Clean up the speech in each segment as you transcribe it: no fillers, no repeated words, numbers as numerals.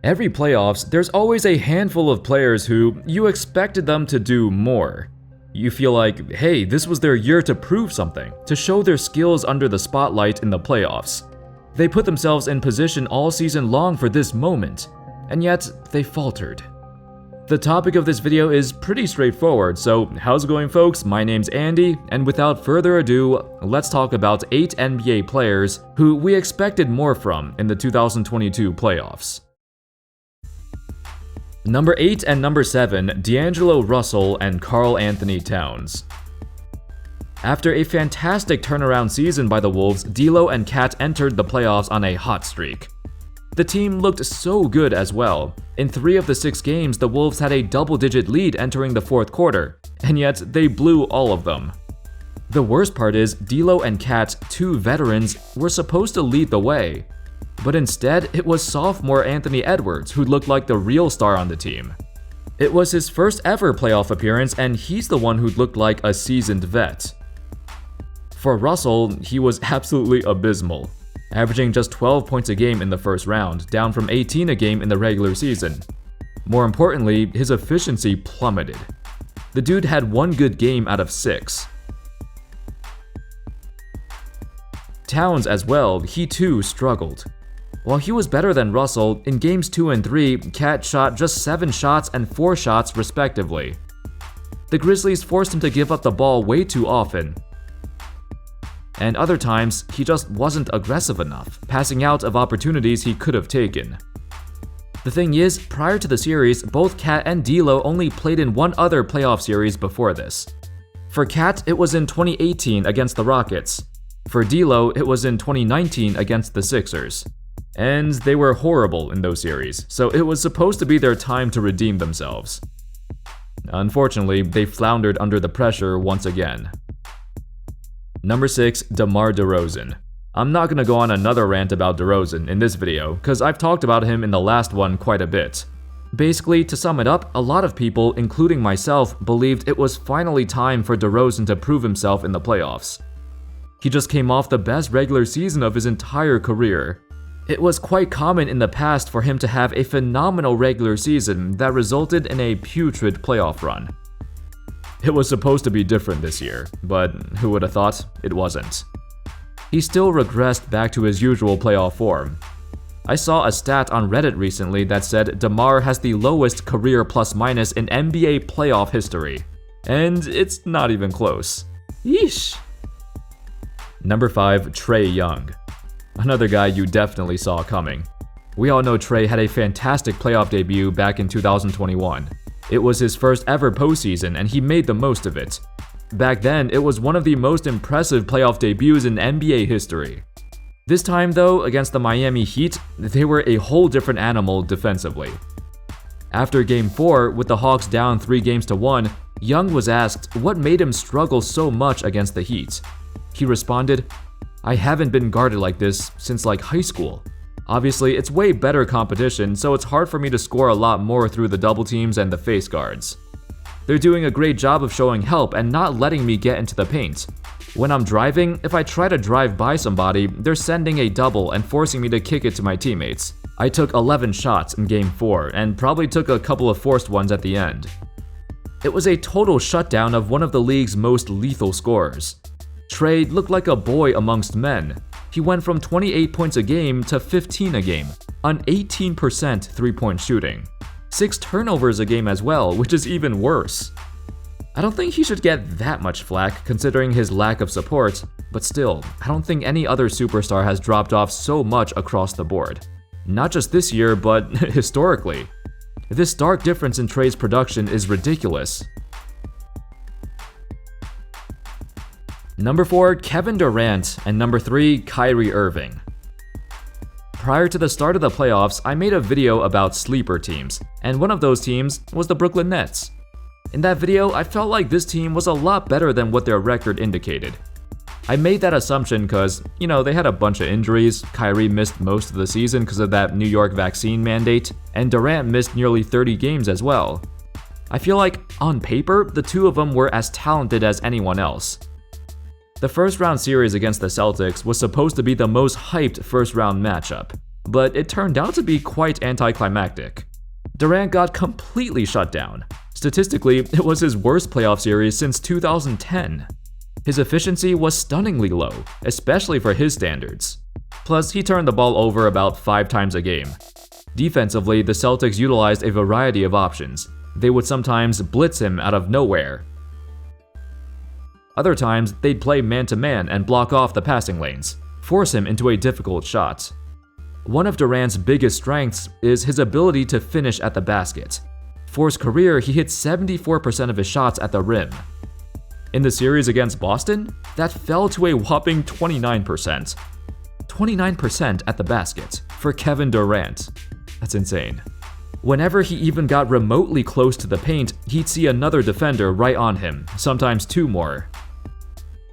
Every playoffs, there's always a handful of players who you expected them to do more. You feel like, hey, this was their year to prove something, to show their skills under the spotlight in the playoffs. They put themselves in position all season long for this moment, and yet they faltered. The topic of this video is pretty straightforward, so how's it going, folks? My name's Andy, and without further ado, let's talk about 8 NBA players who we expected more from in the 2022 playoffs. Number 8 and number 7, D'Angelo Russell and Karl-Anthony Towns. After a fantastic turnaround season by the Wolves, D'Lo and Cat entered the playoffs on a hot streak. The team looked so good as well. In 3 of the 6 games, the Wolves had a double-digit lead entering the fourth quarter, and yet they blew all of them. The worst part is, D'Lo and Cat, 2 veterans, were supposed to lead the way. But instead, it was sophomore Anthony Edwards who looked like the real star on the team. It was his first ever playoff appearance, and he's the one who looked like a seasoned vet. For Russell, he was absolutely abysmal, averaging just 12 points a game in the first round, down from 18 a game in the regular season. More importantly, his efficiency plummeted. The dude had 1 good game out of 6. Towns as well, he too struggled. While he was better than Russell, in games 2 and 3, Cat shot just 7 shots and 4 shots respectively. The Grizzlies forced him to give up the ball way too often. And other times, he just wasn't aggressive enough, passing out of opportunities he could have taken. The thing is, prior to the series, both Cat and D'Lo only played in one other playoff series before this. For Cat, it was in 2018 against the Rockets. For D'Lo, it was in 2019 against the Sixers. And they were horrible in those series, so it was supposed to be their time to redeem themselves. Unfortunately, they floundered under the pressure once again. Number 6, DeMar DeRozan. I'm not gonna go on another rant about DeRozan in this video, cause I've talked about him in the last one quite a bit. Basically, to sum it up, a lot of people, including myself, believed it was finally time for DeRozan to prove himself in the playoffs. He just came off the best regular season of his entire career. It was quite common in the past for him to have a phenomenal regular season that resulted in a putrid playoff run. It was supposed to be different this year, but who would have thought it wasn't. He still regressed back to his usual playoff form. I saw a stat on Reddit recently that said DeMar has the lowest career plus-minus in NBA playoff history, and it's not even close. Yeesh. Number 5, Trae Young. Another guy you definitely saw coming. We all know Trae had a fantastic playoff debut back in 2021. It was his first ever postseason, and he made the most of it. Back then, it was one of the most impressive playoff debuts in NBA history. This time though, against the Miami Heat, they were a whole different animal defensively. After Game 4, with the Hawks down 3-1, Young was asked what made him struggle so much against the Heat. He responded, "I haven't been guarded like this since like high school. Obviously, it's way better competition, so it's hard for me to score a lot more through the double teams and the face guards. They're doing a great job of showing help and not letting me get into the paint. When I'm driving, if I try to drive by somebody, they're sending a double and forcing me to kick it to my teammates. I took 11 shots in Game 4 and probably took a couple of forced ones at the end." It was a total shutdown of one of the league's most lethal scorers. Trae looked like a boy amongst men. He went from 28 points a game to 15 a game, on 18% three-point shooting. 6 turnovers a game as well, which is even worse. I don't think he should get that much flack considering his lack of support, but still, I don't think any other superstar has dropped off so much across the board. Not just this year, but historically. This stark difference in Trae's production is ridiculous. Number 4, Kevin Durant, and number 3, Kyrie Irving. Prior to the start of the playoffs, I made a video about sleeper teams, and one of those teams was the Brooklyn Nets. In that video, I felt like this team was a lot better than what their record indicated. I made that assumption because, they had a bunch of injuries. Kyrie missed most of the season because of that New York vaccine mandate, and Durant missed nearly 30 games as well. I feel like, on paper, the two of them were as talented as anyone else. The first round series against the Celtics was supposed to be the most hyped first round matchup. but it turned out to be quite anticlimactic. Durant got completely shut down. Statistically, it was his worst playoff series since 2010. His efficiency was stunningly low, especially for his standards. Plus, he turned the ball over about 5 times a game. Defensively, the Celtics utilized a variety of options. They would sometimes blitz him out of nowhere. Other times, they'd play man-to-man and block off the passing lanes, force him into a difficult shot. One of Durant's biggest strengths is his ability to finish at the basket. For his career, he hit 74% of his shots at the rim. In the series against Boston, that fell to a whopping 29%. 29% at the basket for Kevin Durant. That's insane. Whenever he even got remotely close to the paint, he'd see another defender right on him, sometimes 2 more.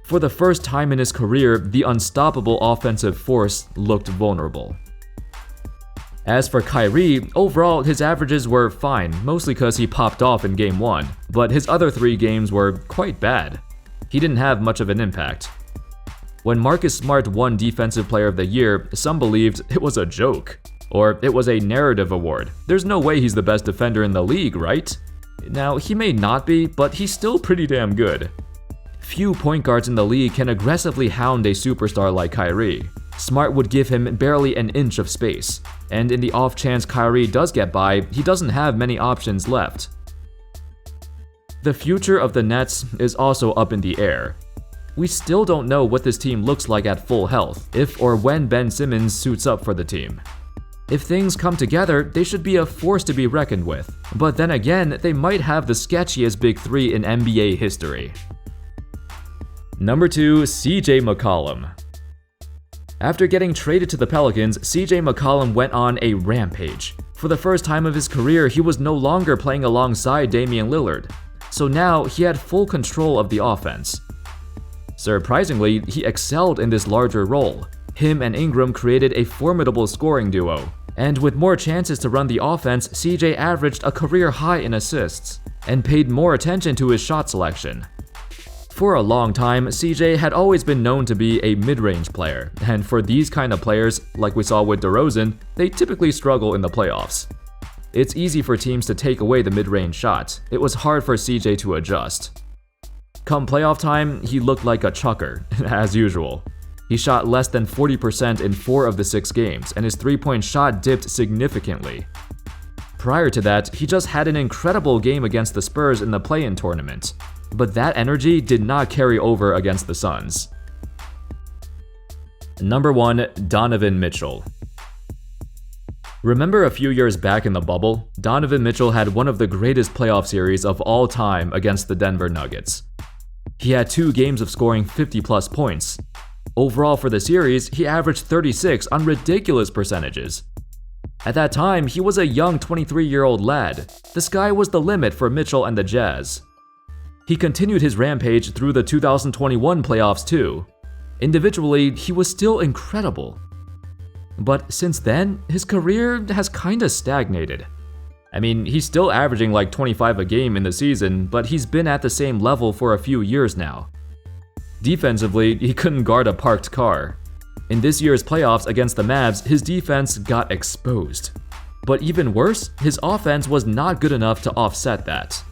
For the first time in his career, the unstoppable offensive force looked vulnerable. As for Kyrie, overall his averages were fine, mostly because he popped off in Game 1, but his other 3 games were quite bad. He didn't have much of an impact. When Marcus Smart won Defensive Player of the Year, some believed it was a joke, or it was a narrative award. There's no way he's the best defender in the league, right? Now, he may not be, but he's still pretty damn good. Few point guards in the league can aggressively hound a superstar like Kyrie. Smart would give him barely an inch of space, and in the off chance Kyrie does get by, he doesn't have many options left. The future of the Nets is also up in the air. We still don't know what this team looks like at full health, if or when Ben Simmons suits up for the team. If things come together, they should be a force to be reckoned with, but then again, they might have the sketchiest big 3 in NBA history. Number 2, CJ McCollum. After getting traded to the Pelicans, CJ McCollum went on a rampage. For the first time of his career, he was no longer playing alongside Damian Lillard, so now he had full control of the offense. Surprisingly, he excelled in this larger role. Him and Ingram created a formidable scoring duo, and with more chances to run the offense, CJ averaged a career high in assists, and paid more attention to his shot selection. For a long time, CJ had always been known to be a mid-range player, and for these kind of players, like we saw with DeRozan, they typically struggle in the playoffs. It's easy for teams to take away the mid-range shot. It was hard for CJ to adjust. Come playoff time, he looked like a chucker, as usual. He shot less than 40% in 4 of the 6 games, and his 3-point shot dipped significantly. Prior to that, he just had an incredible game against the Spurs in the play-in tournament. But that energy did not carry over against the Suns. Number 1, Donovan Mitchell. Remember a few years back in the bubble, Donovan Mitchell had one of the greatest playoff series of all time against the Denver Nuggets. He had 2 games of scoring 50-plus points. Overall for the series, he averaged 36 on ridiculous percentages. At that time, he was a young 23-year-old lad. The sky was the limit for Mitchell and the Jazz. He continued his rampage through the 2021 playoffs too. Individually, he was still incredible. But since then, his career has kinda stagnated. I mean, he's still averaging like 25 a game in the season, but he's been at the same level for a few years now. Defensively, he couldn't guard a parked car. In this year's playoffs against the Mavs, his defense got exposed. But even worse, his offense was not good enough to offset that.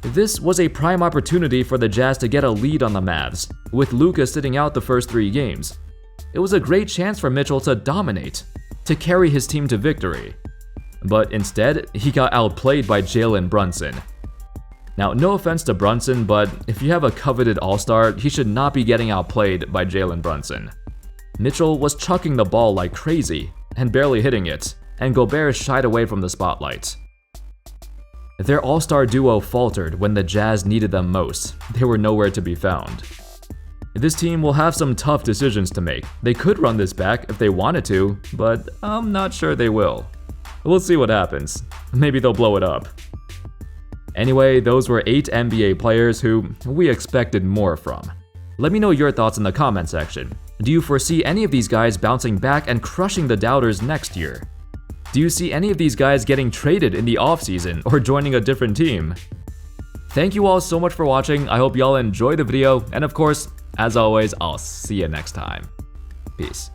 This was a prime opportunity for the Jazz to get a lead on the Mavs, with Luka sitting out the first 3 games. It was a great chance for Mitchell to dominate, to carry his team to victory. But instead, he got outplayed by Jalen Brunson. Now, no offense to Brunson, but if you have a coveted all-star, he should not be getting outplayed by Jalen Brunson. Mitchell was chucking the ball like crazy, and barely hitting it, and Gobert shied away from the spotlight. Their all-star duo faltered when the Jazz needed them most. They were nowhere to be found. This team will have some tough decisions to make. They could run this back if they wanted to, but I'm not sure they will. We'll see what happens. Maybe they'll blow it up. Anyway, those were 8 NBA players who we expected more from. Let me know your thoughts in the comment section. Do you foresee any of these guys bouncing back and crushing the doubters next year? Do you see any of these guys getting traded in the offseason or joining a different team? Thank you all so much for watching. I hope y'all enjoyed the video, and of course, as always, I'll see you next time. Peace.